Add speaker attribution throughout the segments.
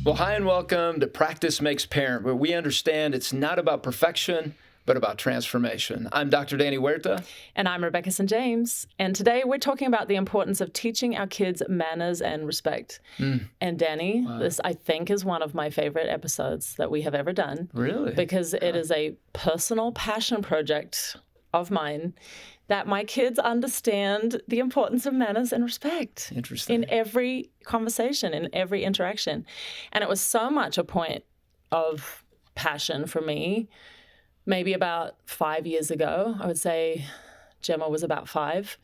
Speaker 1: Well, hi and welcome to Practice Makes Parent, where we understand it's not about perfection, but about transformation. I'm Dr. Danny Huerta.
Speaker 2: And I'm Rebecca St. James. And today we're talking about the importance of teaching our kids manners and respect. And Danny, this I think is one of my favorite episodes that we have ever done.
Speaker 1: Really?
Speaker 2: Because it is a personal passion project of mine that my kids understand the importance of manners and respect.
Speaker 1: Interesting.
Speaker 2: In every conversation, in every interaction. And it was so much a point of passion for me. Maybe about 5 years ago, I would say Gemma was about 5.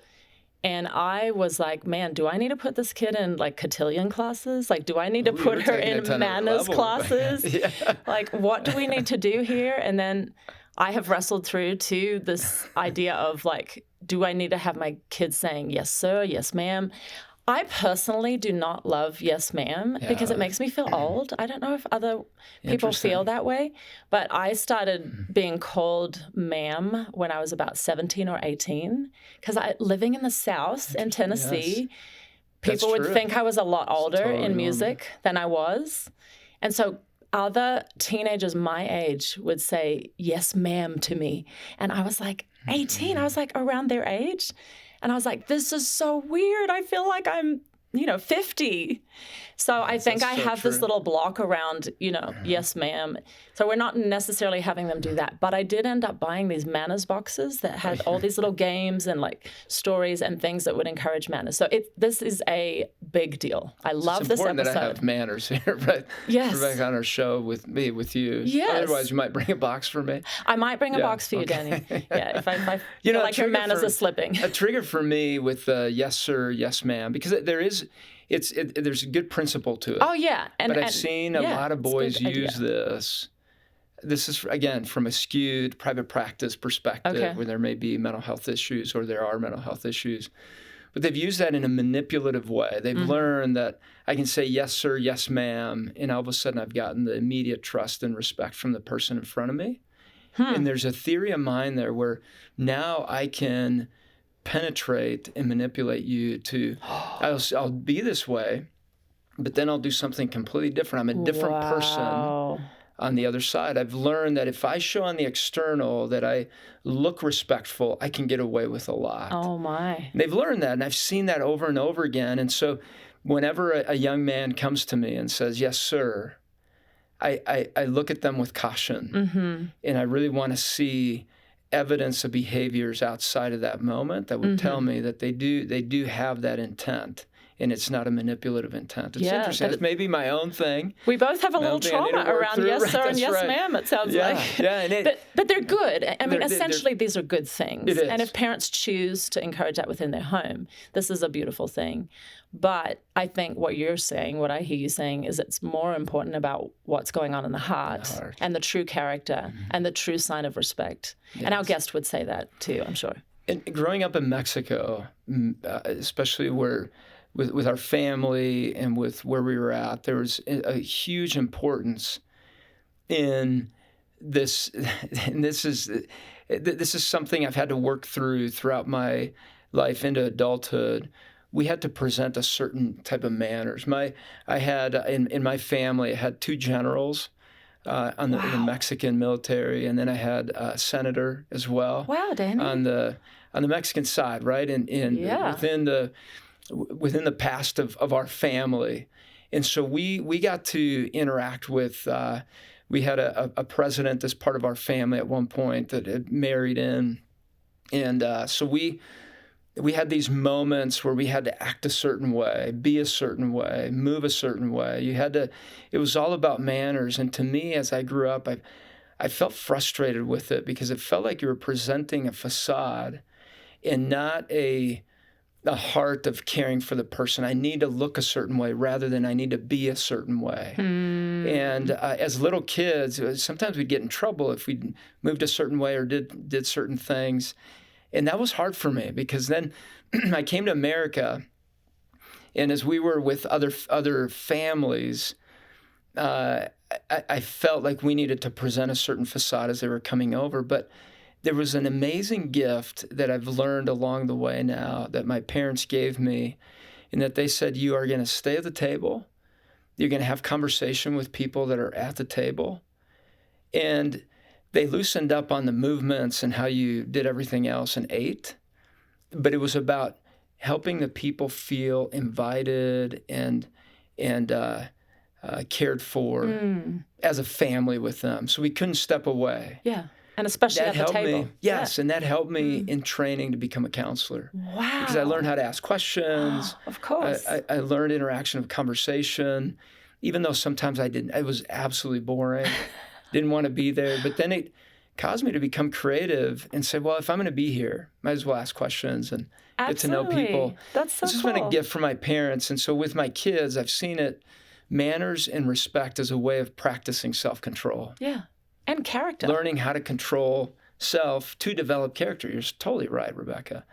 Speaker 2: And I was like, man, do I need to put this kid in like cotillion classes? Like, do I need to put her in manners classes? Yeah. Like, what do we need to do here? And then I have wrestled through to this idea of like, do I need to have my kids saying, yes, sir, yes, ma'am? I personally do not love yes, ma'am, because it makes me feel old. I don't know if other people feel that way, but I started being called ma'am when I was about 17 or 18, because living in the South in Tennessee, people would think I was a lot older in music than I was. And so other teenagers my age would say, yes, ma'am, to me. And I was like 18. I was like around their age. And I was like, this is so weird. I feel like I'm, 50. So I think I have this little block around, yes, ma'am. So we're not necessarily having them do that. But I did end up buying these manners boxes that had all these little games and like stories and things that would encourage manners. So this is a big deal. I love this episode.
Speaker 1: It's important that I have manners here, right?
Speaker 2: Yes.
Speaker 1: Rebecca, on our show with you.
Speaker 2: Yes.
Speaker 1: Otherwise, you might bring a box for me.
Speaker 2: I might bring a box for you, Danny. Yeah, if I feel like your manners are slipping.
Speaker 1: A trigger for me with yes, sir, yes, ma'am, because there's a good principle to it.
Speaker 2: Oh, yeah.
Speaker 1: But I've seen a lot of boys use this. This is, again, from a skewed private practice perspective, where there may be mental health issues or there are mental health issues. But they've used that in a manipulative way. They've learned that I can say, yes, sir, yes, ma'am, and all of a sudden I've gotten the immediate trust and respect from the person in front of me. And there's a theory of mine there where now I can penetrate and manipulate you to, I'll be this way, but then I'll do something completely different. I'm a different person on the other side. I've learned that if I show on the external that I look respectful, I can get away with a lot.
Speaker 2: Oh, my.
Speaker 1: And they've learned that, and I've seen that over and over again. And so whenever a young man comes to me and says, yes, sir, I look at them with caution. And I really want to see evidence of behaviors outside of that moment that would tell me that they do have that intent. And it's not a manipulative intent. It's interesting. It's maybe my own thing.
Speaker 2: We both have a little trauma around yes, sir, and yes, ma'am, it sounds like.
Speaker 1: Yeah,
Speaker 2: but they're good. I mean, essentially, these are good things. And if parents choose to encourage that within their home, this is a beautiful thing. But I think what you're saying, what I hear you saying, is it's more important about what's going on in the heart and the true character and the true sign of respect. Yes. And our guest would say that too, I'm sure.
Speaker 1: And growing up in Mexico, especially with our family and with where we were at, there was a huge importance in this. And this is something I've had to work throughout my life into adulthood. We had to present a certain type of manners. I had in my family, I had 2 generals in the Mexican military, and then I had a senator as well.
Speaker 2: Wow, Danny.
Speaker 1: On the Mexican side, right? And within the past of our family. And so we got to interact with, we had a president as part of our family at one point that had married in. And so we had these moments where we had to act a certain way, be a certain way, move a certain way. It was all about manners. And to me, as I grew up, I felt frustrated with it because it felt like you were presenting a facade and not a heart of caring for the person. I need to look a certain way rather than I need to be a certain way. And as little kids, sometimes we'd get in trouble if we moved a certain way or did certain things. And that was hard for me because then I came to America, and as we were with other families, I felt like we needed to present a certain facade as they were coming over. But there was an amazing gift that I've learned along the way now that my parents gave me, in that they said, you are going to stay at the table, You're going to have conversation with people that are at the table. And they loosened up on the movements and how you did everything else and ate. But it was about helping the people feel invited and cared for as a family with them. So we couldn't step away.
Speaker 2: Yeah. And especially
Speaker 1: That
Speaker 2: at the
Speaker 1: helped
Speaker 2: table.
Speaker 1: me. Yes, and that helped me in training to become a counselor.
Speaker 2: Wow.
Speaker 1: Because I learned how to ask questions.
Speaker 2: Of course.
Speaker 1: I learned interaction of conversation, even though sometimes I didn't. It was absolutely boring. Didn't want to be there. But then it caused me to become creative and say, well, if I'm going to be here, might as well ask questions and get to know people.
Speaker 2: That's so
Speaker 1: This has
Speaker 2: cool.
Speaker 1: been a gift from my parents. And so with my kids, I've seen it, manners and respect as a way of practicing self-control.
Speaker 2: Yeah. And character.
Speaker 1: Learning how to control self to develop character. You're totally right, Rebecca.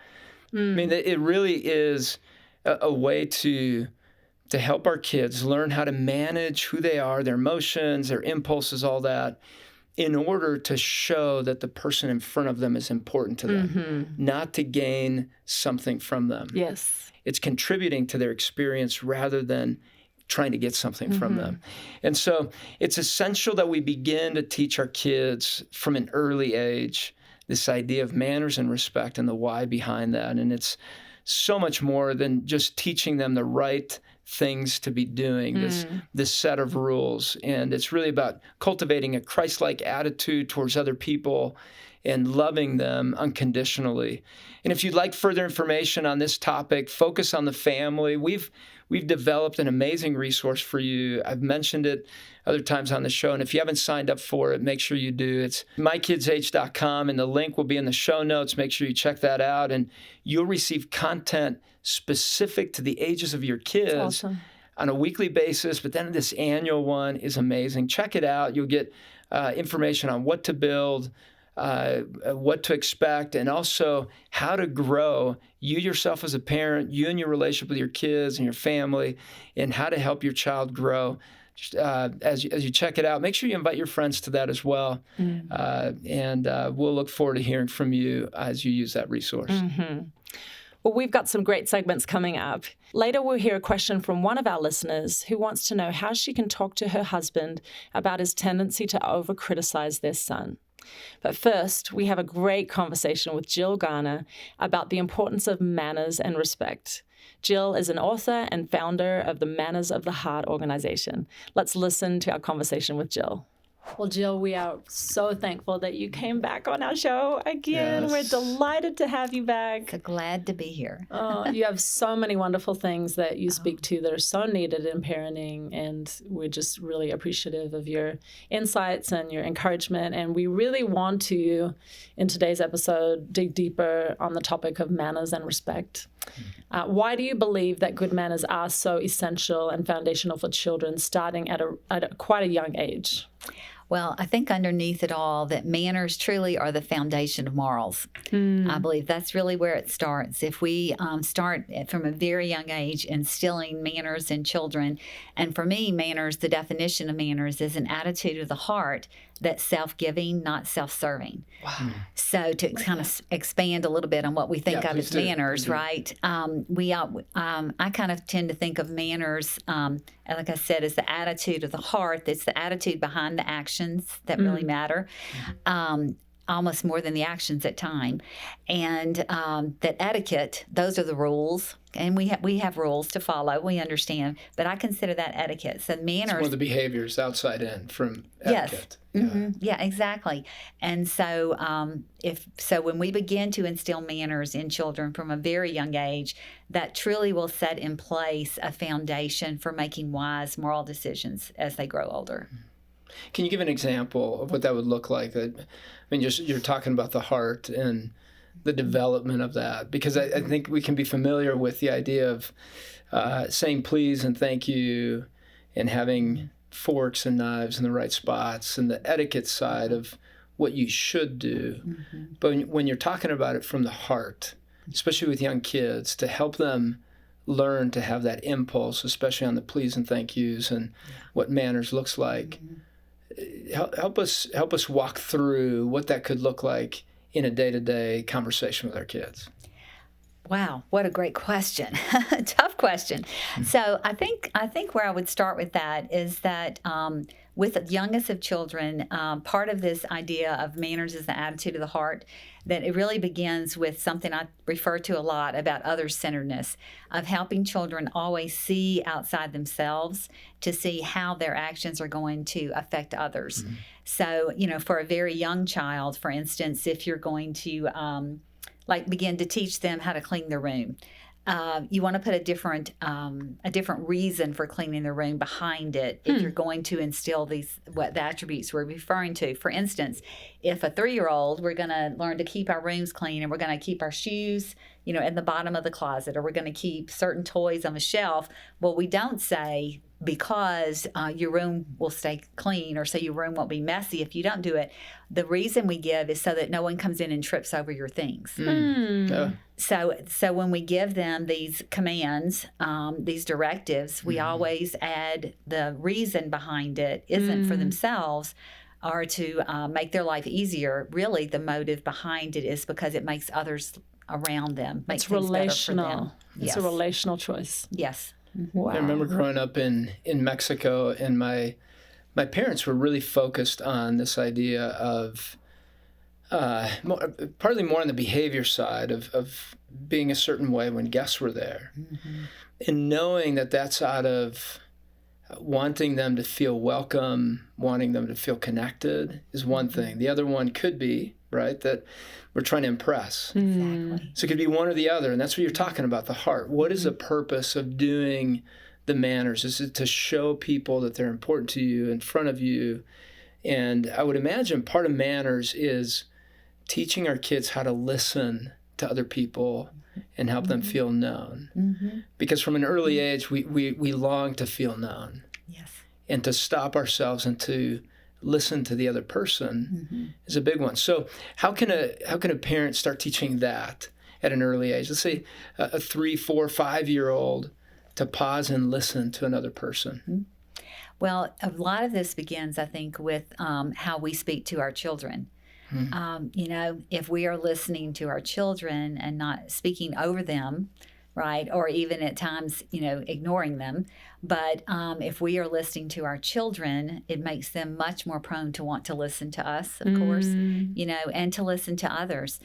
Speaker 1: I mean, it really is a way to help our kids learn how to manage who they are, their emotions, their impulses, all that, in order to show that the person in front of them is important to them, not to gain something from them.
Speaker 2: Yes.
Speaker 1: It's contributing to their experience rather than trying to get something from them. And so it's essential that we begin to teach our kids from an early age this idea of manners and respect and the why behind that. And it's so much more than just teaching them the right things to be doing, this set of rules. And it's really about cultivating a Christ-like attitude towards other people and loving them unconditionally. And if you'd like further information on this topic, focus on the family. We've developed an amazing resource for you. I've mentioned it other times on the show, and if you haven't signed up for it, make sure you do. It's mykidsage.com, and the link will be in the show notes. Make sure you check that out, and you'll receive content specific to the ages of your kids.
Speaker 2: That's awesome.
Speaker 1: On a weekly basis, but then this annual one is amazing. Check it out. You'll get information on what to build, what to expect, and also how to grow you yourself as a parent, you and your relationship with your kids and your family, and how to help your child grow. Just, as you check it out, make sure you invite your friends to that as well. And we'll look forward to hearing from you as you use that resource.
Speaker 2: Well, we've got some great segments coming up. Later, we'll hear a question from one of our listeners who wants to know how she can talk to her husband about his tendency to over-criticize their son. But first, we have a great conversation with Jill Garner about the importance of manners and respect. Jill is an author and founder of the Manners of the Heart organization. Let's listen to our conversation with Jill. Well, Jill, we are so thankful that you came back on our show again.
Speaker 1: Yes.
Speaker 2: We're delighted to have you back.
Speaker 3: So glad to be here.
Speaker 2: You have so many wonderful things that you speak to that are so needed in parenting, and we're just really appreciative of your insights and your encouragement. And we really want to, in today's episode, dig deeper on the topic of manners and respect. Why do you believe that good manners are so essential and foundational for children starting at quite a young age?
Speaker 3: Well, I think underneath it all that manners truly are the foundation of morals. I believe that's really where it starts. If we start from a very young age instilling manners in children, and for me, manners, the definition of manners is an attitude of the heart that's self-giving, not self-serving. Wow. So to kind of expand a little bit on what we think of as manners, right? I kind of tend to think of manners, like I said, as the attitude of the heart. That's the attitude behind the actions that really matter. Almost more than the actions at time. And that etiquette, those are the rules. And we have rules to follow, we understand. But I consider that etiquette. So manners...
Speaker 1: It's one of the behaviors outside in from etiquette.
Speaker 3: Yes. Yeah, exactly. And so when we begin to instill manners in children from a very young age, that truly will set in place a foundation for making wise moral decisions as they grow older.
Speaker 1: Can you give an example of what that would look like? I mean, you're talking about the heart and the development of that, because I think we can be familiar with the idea of saying please and thank you and having forks and knives in the right spots and the etiquette side of what you should do. But when you're talking about it from the heart, especially with young kids, to help them learn to have that impulse, especially on the please and thank yous and what manners looks like, help us walk through what that could look like in a day-to-day conversation with our kids.
Speaker 3: Wow, what a great question. Tough question. So I think where I would start with that is that with the youngest of children, part of this idea of manners is the attitude of the heart, that it really begins with something I refer to a lot about other-centeredness, of helping children always see outside themselves to see how their actions are going to affect others. So, for a very young child, for instance, if you're going to begin to teach them how to clean their room. You want to put a different reason for cleaning the room behind it if you're going to instill the attributes we're referring to. For instance, if a 3-year-old, we're going to learn to keep our rooms clean, and we're going to keep our shoes, in the bottom of the closet, or we're going to keep certain toys on the shelf. Well, we don't say, because your room will stay clean, or say your room won't be messy if you don't do it. The reason we give is so that no one comes in and trips over your things.
Speaker 1: Yeah.
Speaker 3: So when we give them these commands, these directives, we always add the reason behind it isn't for themselves or to make their life easier. Really, the motive behind it is because it makes others around them, makes things better for them.
Speaker 2: It's a relational choice.
Speaker 3: Yes.
Speaker 2: Wow.
Speaker 1: I remember growing up in Mexico, and my parents were really focused on this idea of partly more on the behavior side of being a certain way when guests were there, and knowing that that's out of wanting them to feel welcome, wanting them to feel connected is one thing. The other one could be, right, that we're trying to impress.
Speaker 3: Exactly.
Speaker 1: So it could be one or the other, and that's what you're talking about, the heart. What is the purpose of doing the manners? Is it to show people that they're important to you, in front of you? And I would imagine part of manners is teaching our kids how to listen to other people and help them feel known. Because from an early age, we long to feel known.
Speaker 3: Yes.
Speaker 1: And to stop ourselves and to listen to the other person is a big one. So how can a parent start teaching that at an early age? Let's say a 3, 4, 5-year-old to pause and listen to another person.
Speaker 3: Well, a lot of this begins, I think, with how we speak to our children. If we are listening to our children and not speaking over them, right, or even at times, ignoring them, but if we are listening to our children, it makes them much more prone to want to listen to us, of course, and to listen to others.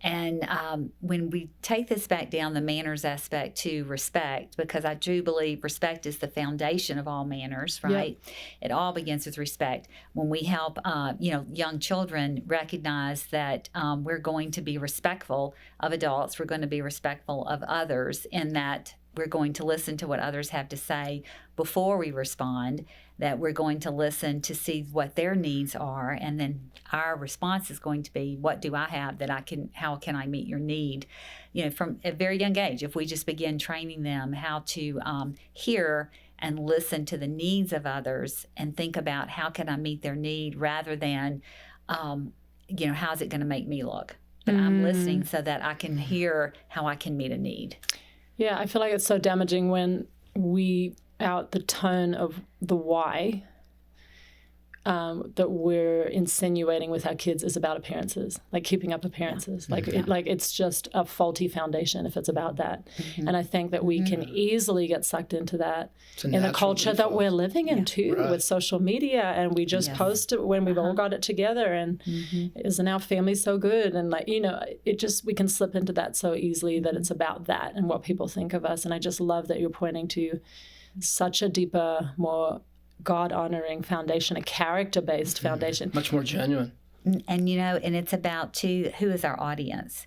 Speaker 3: And when we take this back down, the manners aspect to respect, because I do believe respect is the foundation of all manners, right? Yep. It all begins with respect. When we help, young children recognize that we're going to be respectful of adults, we're going to be respectful of others, in that we're going to listen to what others have to say before we respond, that we're going to listen to see what their needs are, and then our response is going to be, what do I have that how can I meet your need? From a very young age, if we just begin training them how to hear and listen to the needs of others and think about how can I meet their need, rather than, how's it going to make me look? But I'm listening so that I can hear how I can meet a need.
Speaker 2: Yeah, I feel like it's so damaging when we out the tone of the why that we're insinuating with our kids is about appearances, like keeping up appearances. It's just a faulty foundation if it's about that. And I think that we can easily get sucked into that in the culture that we're living in too, with social media, and we just post it when we've all got it together, and isn't our family so good? And we can slip into that so easily, that it's about that and what people think of us. And I just love that you're pointing to such a deeper, more God-honoring foundation, a character-based foundation.
Speaker 1: Much more genuine.
Speaker 3: And, and it's about, too, who is our audience?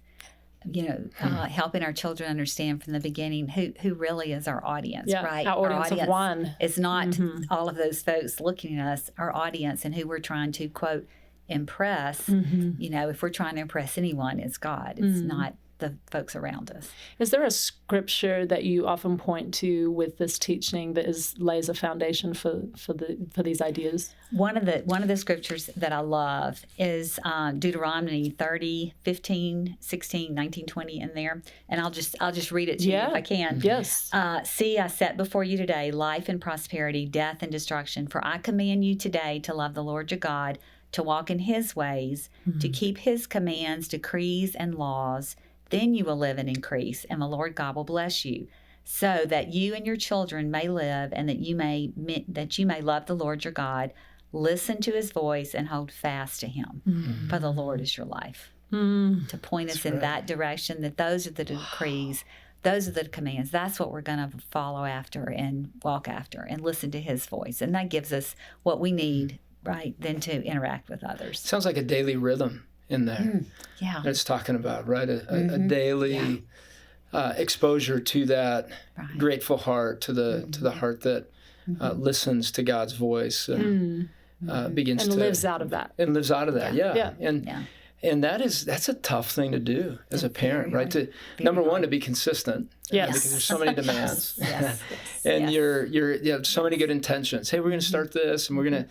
Speaker 3: Helping our children understand from the beginning who really is our audience, right?
Speaker 2: Our audience of one.
Speaker 3: It's not all of those folks looking at us. Our audience and who we're trying to, quote, impress. If we're trying to impress anyone, it's God. It's not the folks around us.
Speaker 2: Is there a scripture that you often point to with this teaching that lays a foundation for these ideas?
Speaker 3: One of the scriptures that I love is Deuteronomy 30, 15, 16, 19, 20 in there. And I'll just read it to you if I can.
Speaker 2: Yes.
Speaker 3: See, I set before you today life and prosperity, death and destruction. For I command you today to love the Lord your God, to walk in his ways, to keep his commands, decrees, and laws, Then you will live and increase, and the Lord God will bless you, so that you and your children may live, and that you may love the Lord your God, listen to his voice, and hold fast to him. For the Lord is your life. To point us in that direction, that those are the decrees, those are the commands. That's what we're going to follow after and walk after and listen to his voice. And that gives us what we need, right, then to interact with others.
Speaker 1: Sounds like a daily rhythm in there.
Speaker 3: Yeah.
Speaker 1: That it's talking about, right? A daily exposure to that grateful heart, to the heart that listens to God's voice and begins
Speaker 2: and
Speaker 1: to
Speaker 2: lives out of that.
Speaker 1: And lives out of that, yeah. And that's a tough thing to do as a parent, right? To number one, to be consistent.
Speaker 2: Yes.
Speaker 1: Because there's so many demands. And
Speaker 3: Yes.
Speaker 1: you have so many good intentions. Hey, we're going to start this, and we're going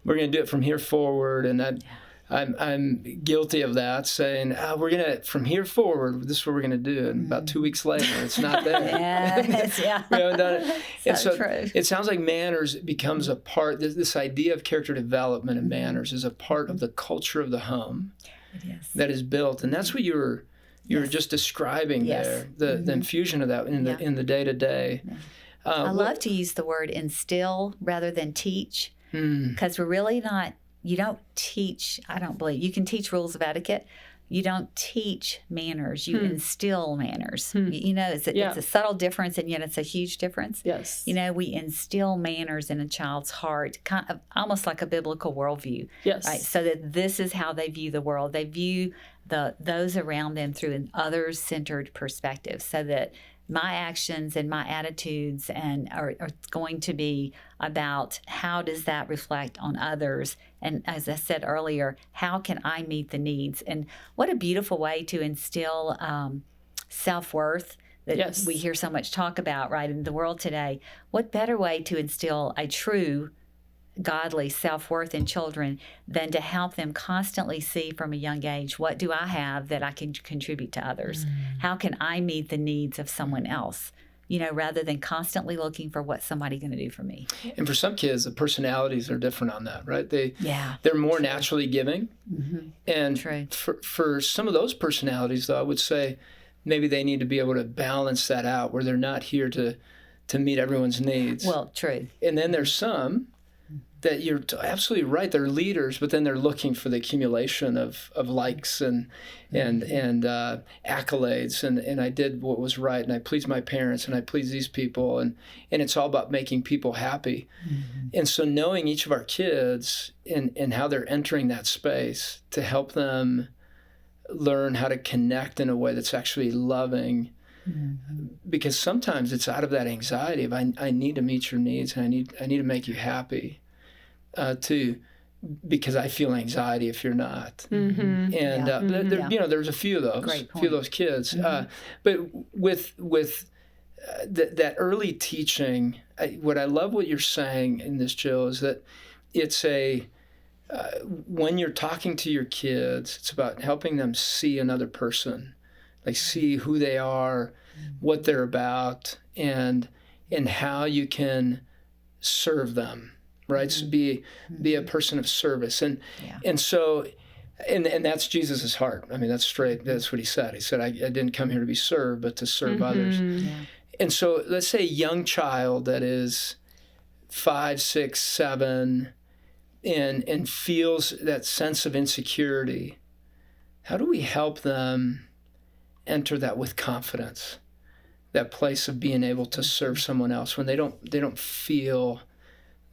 Speaker 1: to do it from here forward. And I'm guilty of that, saying we're going to from here forward. This is what we're going to do. And about 2 weeks later, it's not there. We haven't done it. And so
Speaker 3: true.
Speaker 1: it sounds like manners becomes a part. This idea of character development and manners is a part of the culture of the home. That is built, and that's what you were just describing there. The infusion of that in the day to day.
Speaker 3: I love to use the word instill rather than teach, because we're really not. You don't teach. I don't believe you can teach rules of etiquette. You don't teach manners. You instill manners. You know, it's a subtle difference, and yet it's a huge difference.
Speaker 2: Yes.
Speaker 3: You know, we instill manners in a child's heart, kind of almost like a biblical worldview.
Speaker 2: Yes.
Speaker 3: Right. So that this is how they view the world. They view those around them through an others-centered perspective, so that my actions and my attitudes are going to be about how does that reflect on others. And as I said earlier, how can I meet the needs? And what a beautiful way to instill self-worth that we hear so much talk about, right, in the world today. What better way to instill a true godly self-worth in children than to help them constantly see from a young age, what do I have that I can contribute to others? How can I meet the needs of someone else? You know, rather than constantly looking for what somebody's going to do for me.
Speaker 1: And for some kids, the personalities are different on that, right? They're more naturally giving. And for some of those personalities, though, I would say maybe they need to be able to balance that out, where they're not here to meet everyone's needs.
Speaker 3: Well, true.
Speaker 1: And then there's some that you're absolutely right. They're leaders, but then they're looking for the accumulation of likes and accolades. And I did what was right, and I pleased my parents, and I pleased these people, and it's all about making people happy. And so knowing each of our kids and how they're entering that space to help them learn how to connect in a way that's actually loving. Because sometimes it's out of that anxiety of I need to meet your needs, and I need to make you happy. Because I feel anxiety if you're not. And there's a few of those kids. But with that early teaching, what I love what you're saying in this, Jill, is that it's when you're talking to your kids, it's about helping them see another person, like see who they are, what they're about, and how you can serve them. Right, so be a person of service, and so that's Jesus's heart. I mean, that's straight. That's what he said. He said, "I didn't come here to be served, but to serve others." And so, let's say a young child that is 5, 6, 7, and feels that sense of insecurity. How do we help them enter that with confidence? That place of being able to serve someone else when they don't feel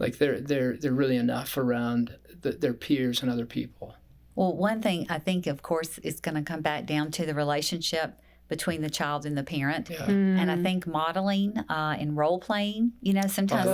Speaker 1: like they're really enough around their peers and other people.
Speaker 3: Well, one thing I think, of course, is going to come back down to the relationship between the child and the parent. And I think modeling and role playing, sometimes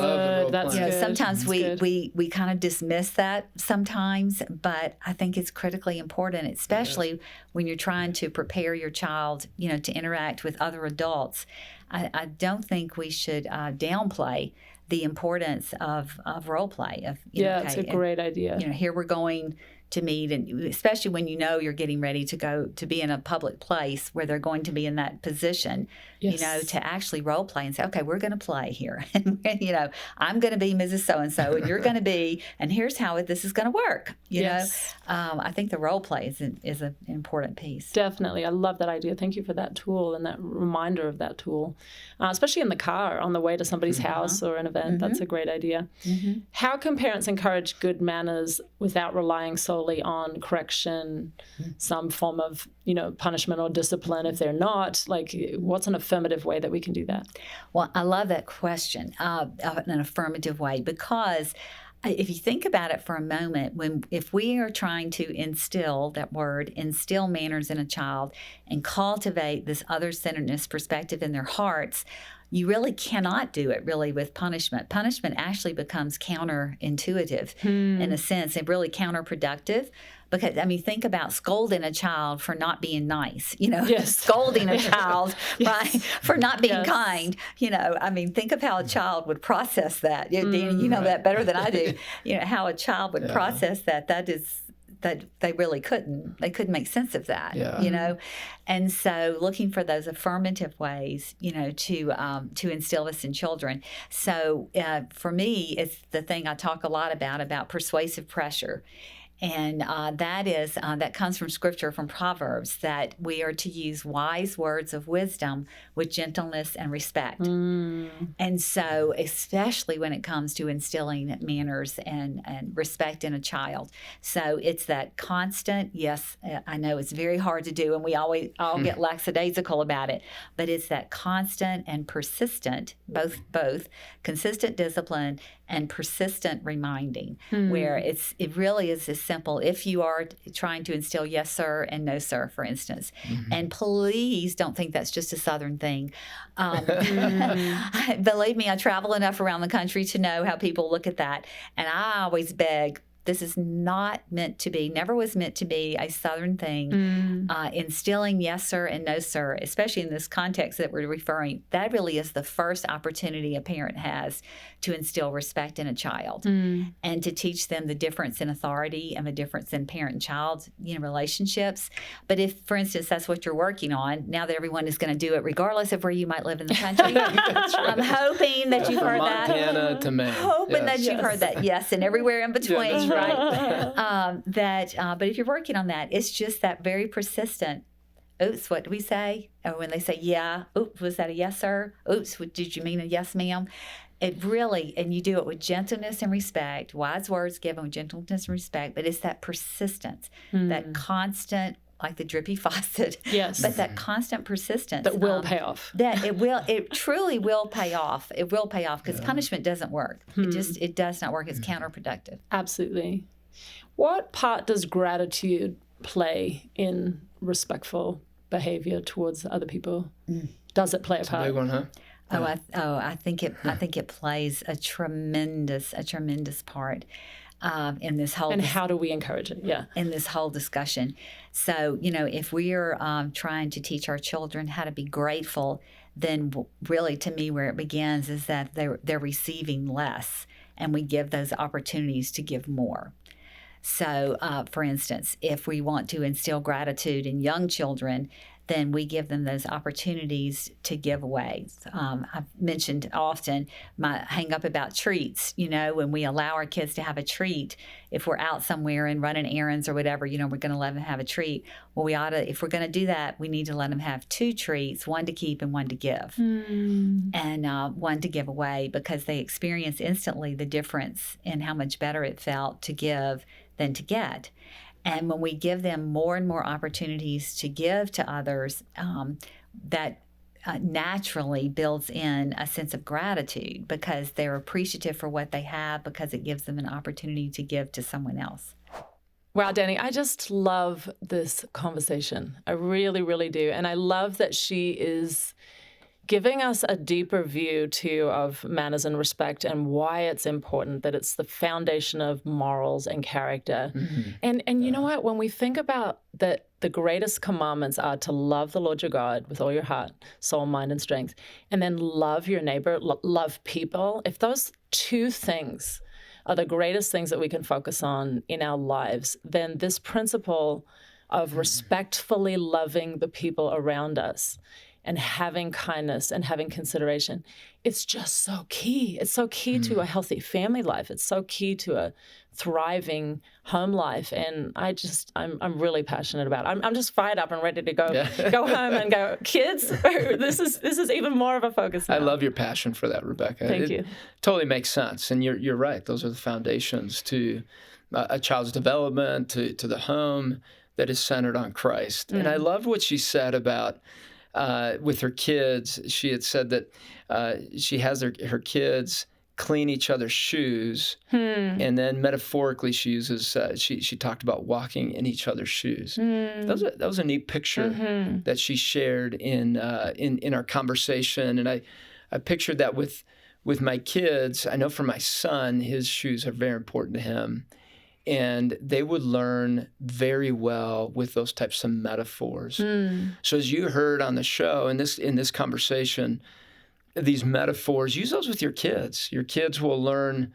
Speaker 3: sometimes we kind of dismiss that sometimes, but I think it's critically important, especially when you're trying to prepare your child, to interact with other adults. I don't think we should downplay the importance of role play.
Speaker 2: It's a great idea.
Speaker 3: Here we're going to meet, and especially when you're getting ready to go to be in a public place where they're going to be in that position. you know, to actually role play and say, okay, we're going to play here. And, you know, I'm going to be Mrs. So-and-so and you're going to be, and here's how this is going to work. You know, I think the role play is an important piece.
Speaker 2: Definitely. I love that idea. Thank you for that tool and that reminder of that tool, especially in the car on the way to somebody's house or an event. That's a great idea. How can parents encourage good manners without relying solely on correction, some form of, you know, punishment or discipline if they're not? Like, what's an affirmative way that we can do that?
Speaker 3: Well, I love that question, an affirmative way, because if you think about it for a moment, if we are trying to instill manners in a child and cultivate this other-centeredness perspective in their hearts, you really cannot do it really with punishment. Punishment actually becomes counterintuitive in a sense and really counterproductive. Because, I mean, think about scolding a child for not being nice, you know, scolding a child, right, for not being kind. You know, I mean, think of how a child would process that. Danny, you know that better than I do. You know, how a child would process that. That they really couldn't. They couldn't make sense of that, you know. And so looking for those affirmative ways, you know, to instill this in children. So for me, it's the thing I talk a lot about persuasive pressure. And that comes from Scripture, from Proverbs, that we are to use wise words of wisdom with gentleness and respect. And so, especially when it comes to instilling manners and respect in a child. So it's that constant, yes, I know it's very hard to do, and we all get lackadaisical about it, but it's that constant and persistent, both consistent discipline and persistent reminding, where it really is as simple. If you are trying to instill yes, sir, and no, sir, for instance, and please don't think that's just a Southern thing. Believe me, I travel enough around the country to know how people look at that, and I always beg, this is not meant to be, never was meant to be a Southern thing. Instilling yes, sir, and no, sir, especially in this context that we're referring, that really is the first opportunity a parent has to instill respect in a child and to teach them the difference in authority and the difference in parent and child, you know, relationships. But if, for instance, that's what you're working on, now that everyone is going to do it regardless of where you might live in the country, I'm hoping that you've heard that.
Speaker 1: Montana to Maine.
Speaker 3: Hoping that you've heard that, yes, and everywhere in between. Right? But if you're working on that, it's just that very persistent. Oops, what do we say? Or when they say, yeah, oops, was that a yes, sir? Oops, did you mean a yes, ma'am? It really, and you do it with gentleness and respect, wise words given with gentleness and respect, but it's that persistence, that constant, like the drippy faucet, but that constant persistence
Speaker 2: that will pay off.
Speaker 3: It truly will pay off. It will pay off because punishment doesn't work. It does not work. It's counterproductive.
Speaker 2: Absolutely. What part does gratitude play in respectful behavior towards other people? Does it play a part?
Speaker 1: Big one, huh?
Speaker 3: I think it plays a tremendous part. In this whole
Speaker 2: how do we encourage it?
Speaker 3: In this whole discussion. So, you know, if we are trying to teach our children how to be grateful, then really, to me, where it begins is that they're receiving less, and we give those opportunities to give more. So, for instance, if we want to instill gratitude in young children, then we give them those opportunities to give away. I've mentioned often my hang up about treats. You know, when we allow our kids to have a treat, if we're out somewhere and running errands or whatever, you know, we're going to let them have a treat. Well, if we're going to do that, we need to let them have 2 treats, one to keep and one to give, and one to give away, because they experience instantly the difference in how much better it felt to give than to get. And when we give them more and more opportunities to give to others, that naturally builds in a sense of gratitude, because they're appreciative for what they have, because it gives them an opportunity to give to someone else.
Speaker 2: Wow, Danny, I just love this conversation. I really, really do. And I love that she is giving us a deeper view, too, of manners and respect and why it's important, that it's the foundation of morals and character. And you know what? When we think about that, the greatest commandments are to love the Lord your God with all your heart, soul, mind, and strength, and then love your neighbor, love people. If those 2 things are the greatest things that we can focus on in our lives, then this principle of respectfully loving the people around us and having kindness and having consideration. It's just so key. It's so key to a healthy family life. It's so key to a thriving home life. And I'm really passionate about it. I'm just fired up and ready to go home and go, kids, this is even more of a focus now.
Speaker 1: I love your passion for that, Rebecca.
Speaker 2: Thank you.
Speaker 1: Totally makes sense. And you're right. Those are the foundations to a child's development, to the home that is centered on Christ. And I love what she said about with her kids. She had said that she has her kids clean each other's shoes, and then metaphorically she uses she talked about walking in each other's shoes. That was a neat picture that she shared in our conversation, and I pictured that with my kids. I know for my son, his shoes are very important to him. And they would learn very well with those types of metaphors. So as you heard on the show, in this conversation, these metaphors, use those with your kids. Your kids will learn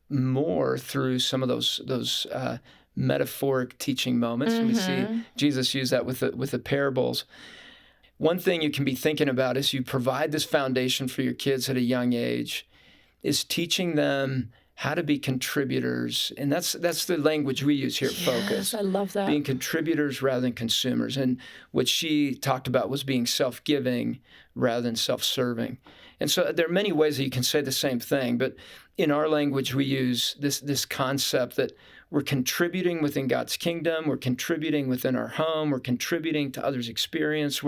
Speaker 1: more through some of those metaphoric teaching moments. And we see Jesus use that with the parables. One thing you can be thinking about as you provide this foundation for your kids at a young age is teaching them how to be contributors. And that's the language we use here at Focus.
Speaker 2: I love that.
Speaker 1: Being contributors rather than consumers. And what she talked about was being self-giving rather than self-serving. And so there are many ways that you can say the same thing, but in our language we use this concept that we're contributing within God's kingdom, we're contributing within our home, we're contributing to others' experience.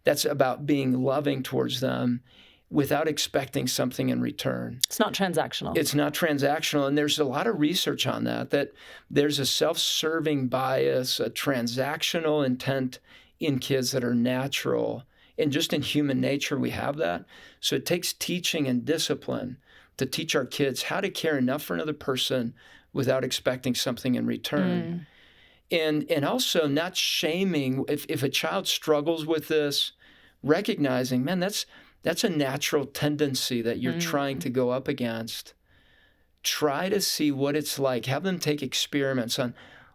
Speaker 1: That's about being loving towards them without expecting something in return.
Speaker 2: It's not transactional.
Speaker 1: It's not transactional. And there's a lot of research on that there's a self-serving bias, a transactional intent in kids that are natural. And just in human nature, we have that. So it takes teaching and discipline to teach our kids how to care enough for another person without expecting something in return. And also not shaming. If a child struggles with this, recognizing, man, that's a natural tendency that you're trying to go up against. Try to see what it's like. Have them take experiments on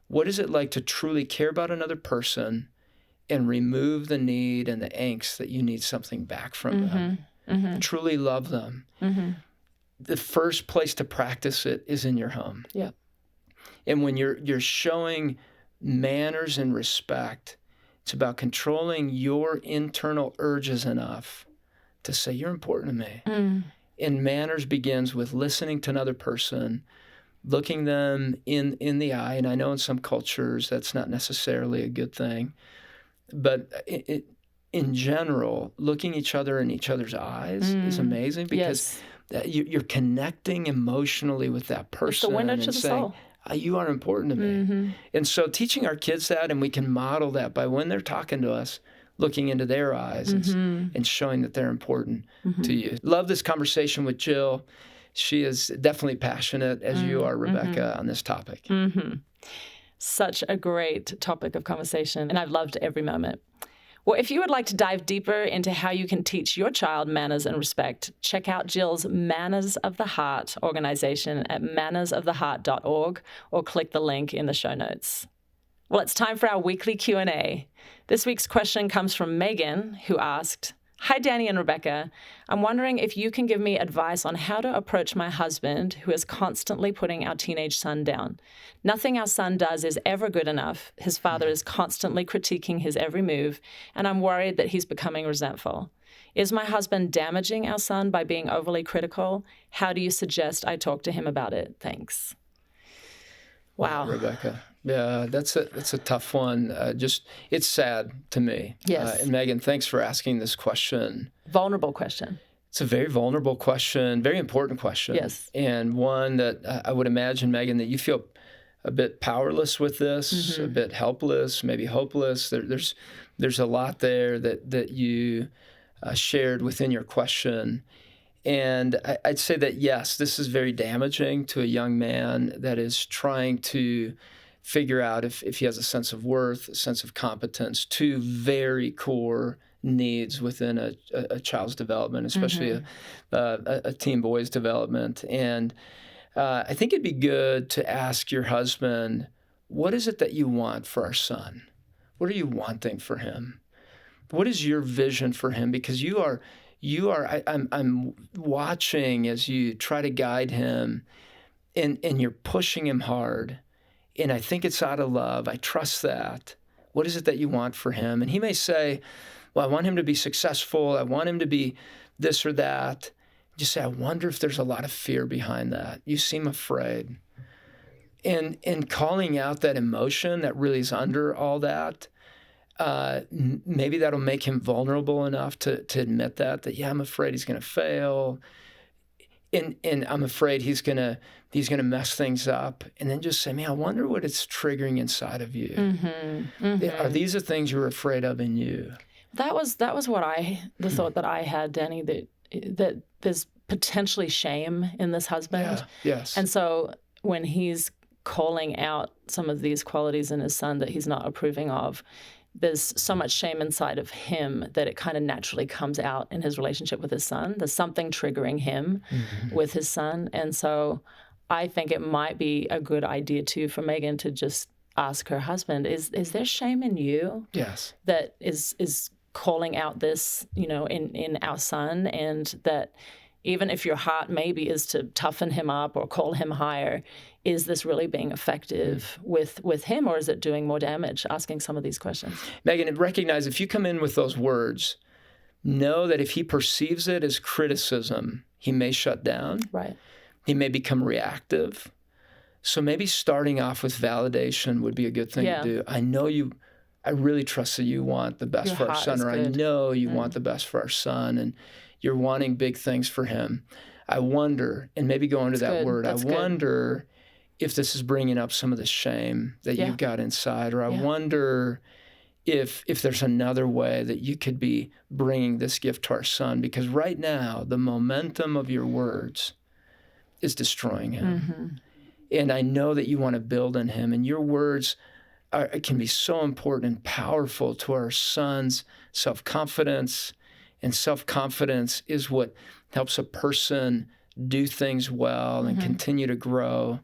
Speaker 1: what is it like to truly care about another person and remove the need and the angst that you need something back from them. Truly love them. The first place to practice it is in your home.
Speaker 2: Yeah.
Speaker 1: And when you're showing manners and respect, it's about controlling your internal urges enough to say, you're important to me. And manners begins with listening to another person, looking them in the eye. And I know in some cultures that's not necessarily a good thing. But in general, looking each other in each other's eyes is amazing because you're connecting emotionally with that person.
Speaker 2: It's the window to the soul.
Speaker 1: You are important to me. And so teaching our kids that, and we can model that by when they're talking to us, looking into their eyes and showing that they're important to you. Love this conversation with Jill. She is definitely passionate, as you are, Rebecca, on this topic.
Speaker 2: Such a great topic of conversation, and I've loved every moment. Well, if you would like to dive deeper into how you can teach your child manners and respect, check out Jill's Manners of the Heart organization at mannersoftheheart.org or click the link in the show notes. Well, it's time for our weekly Q&A. This week's question comes from Megan, who asked, "Hi, Danny and Rebecca. I'm wondering if you can give me advice on how to approach my husband who is constantly putting our teenage son down. Nothing our son does is ever good enough. His father is constantly critiquing his every move, and I'm worried that he's becoming resentful. Is my husband damaging our son by being overly critical? How do you suggest I talk to him about it? Thanks." Wow.
Speaker 1: Rebecca. Yeah, that's a tough one. It's sad to me.
Speaker 2: Yes.
Speaker 1: And Megan, thanks for asking this question.
Speaker 2: Vulnerable question.
Speaker 1: It's a very vulnerable question, very important question.
Speaker 2: Yes.
Speaker 1: And one that I would imagine, Megan, that you feel a bit powerless with this, a bit helpless, maybe hopeless. There's a lot there that you shared within your question. And I'd say that, yes, this is very damaging to a young man that is trying to figure out if he has a sense of worth, a sense of competence, two very core needs within a child's development, especially a teen boy's development. And I think it'd be good to ask your husband, what is it that you want for our son? What are you wanting for him? what is your vision for him? Because I'm watching as you try to guide him, and you're pushing him hard. And I think it's out of love. I trust that. What is it that you want for him? And he may say, well, I want him to be successful. I want him to be this or that. Just say, I wonder if there's a lot of fear behind that. You seem afraid. And calling out that emotion that really is under all that, maybe that'll make him vulnerable enough to admit that, yeah, I'm afraid he's going to fail. And I'm afraid he's gonna mess things up, and then just say, man, I wonder what it's triggering inside of you.
Speaker 2: Mm-hmm. Mm-hmm.
Speaker 1: Are these the things you're afraid of in you?
Speaker 2: That was the thought that I had, Danny, that there's potentially shame in this husband.
Speaker 1: Yeah. Yes.
Speaker 2: And so when he's calling out some of these qualities in his son that he's not approving of, there's so much shame inside of him that it kind of naturally comes out in his relationship with his son. There's something triggering him with his son. And so I think it might be a good idea, too, for Megan to just ask her husband, is there shame in you?
Speaker 1: Yes.
Speaker 2: That is calling out this, in our son, and that even if your heart maybe is to toughen him up or call him higher, is this really being effective with him, or is it doing more damage? Asking some of these questions.
Speaker 1: Megan, recognize if you come in with those words, know that if he perceives it as criticism, he may shut down.
Speaker 2: Right.
Speaker 1: He may become reactive. So maybe starting off with validation would be a good thing to do. I really trust that you want the best for our son, or I know you want the best for our son, and you're wanting big things for him. I wonder, and maybe go into that word, I wonder if this is bringing up some of the shame that you've got inside, or I wonder if there's another way that you could be bringing this gift to our son, because right now the momentum of your words is destroying him. Mm-hmm. And I know that you want to build in him, and your words can be so important and powerful to our son's self-confidence. And self-confidence is what helps a person do things well and continue to grow.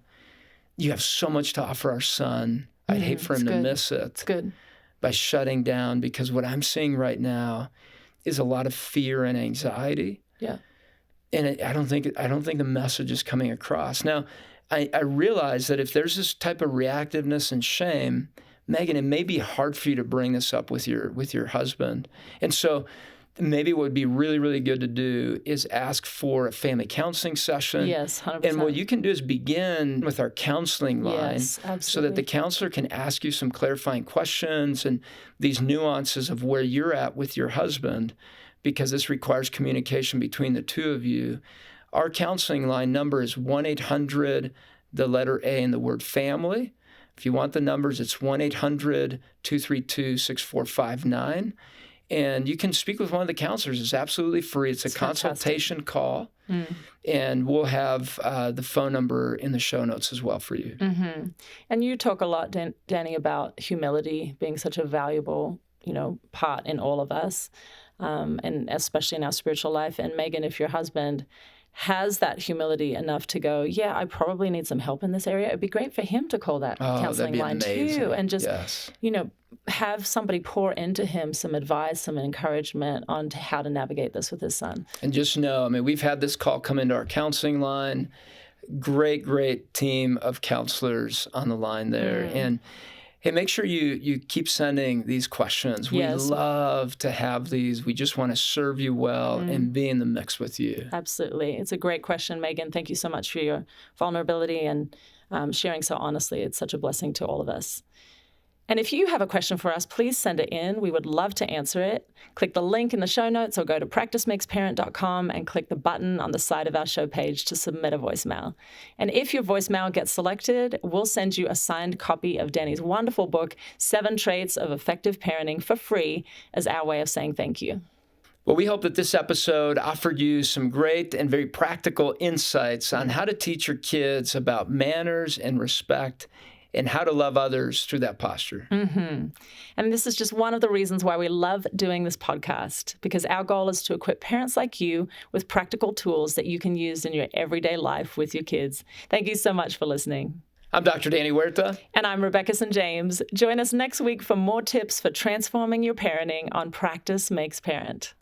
Speaker 1: You have so much to offer our son. I'd hate for him to miss it.
Speaker 2: It's good.
Speaker 1: By shutting down, because what I'm seeing right now is a lot of fear and anxiety.
Speaker 2: Yeah.
Speaker 1: And I don't think the message is coming across. Now, I realize that if there's this type of reactiveness and shame, Megan, it may be hard for you to bring this up with your husband. And so maybe what would be really, really good to do is ask for a family counseling session.
Speaker 2: Yes, 100%.
Speaker 1: And what you can do is begin with our counseling line, so that the counselor can ask you some clarifying questions and these nuances of where you're at with your husband, because this requires communication between the two of you. Our counseling line number is 1-800, the letter A and the word family. If you want the numbers, it's 1-800-232-6459. And you can speak with one of the counselors. It's absolutely free. It's a consultation call. And we'll have the phone number in the show notes as well for you.
Speaker 2: Mm-hmm. And you talk a lot, Danny, about humility being such a valuable, part in all of us, and especially in our spiritual life. And Megan, if your husband has that humility enough to go, yeah, I probably need some help in this area, it'd be great for him to call that counseling line too, and just, have somebody pour into him some advice, some encouragement on how to navigate this with his son.
Speaker 1: And just know, we've had this call come into our counseling line. Great team of counselors on the line there. And hey, make sure you keep sending these questions. We love to have these. We just want to serve you well and be in the mix with you.
Speaker 2: Absolutely. It's a great question, Megan. Thank you so much for your vulnerability and sharing so honestly. It's such a blessing to all of us. And if you have a question for us, please send it in. We would love to answer it. Click the link in the show notes or go to practicemakesparent.com and click the button on the side of our show page to submit a voicemail. And if your voicemail gets selected, we'll send you a signed copy of Danny's wonderful book, 7 Traits of Effective Parenting, for free as our way of saying thank you.
Speaker 1: Well, we hope that this episode offered you some great and very practical insights on how to teach your kids about manners and respect, and how to love others through that posture.
Speaker 2: Mm-hmm. And this is just one of the reasons why we love doing this podcast, because our goal is to equip parents like you with practical tools that you can use in your everyday life with your kids. Thank you so much for listening.
Speaker 1: I'm Dr. Danny Huerta.
Speaker 2: And I'm Rebecca St. James. Join us next week for more tips for transforming your parenting on Practice Makes Parent.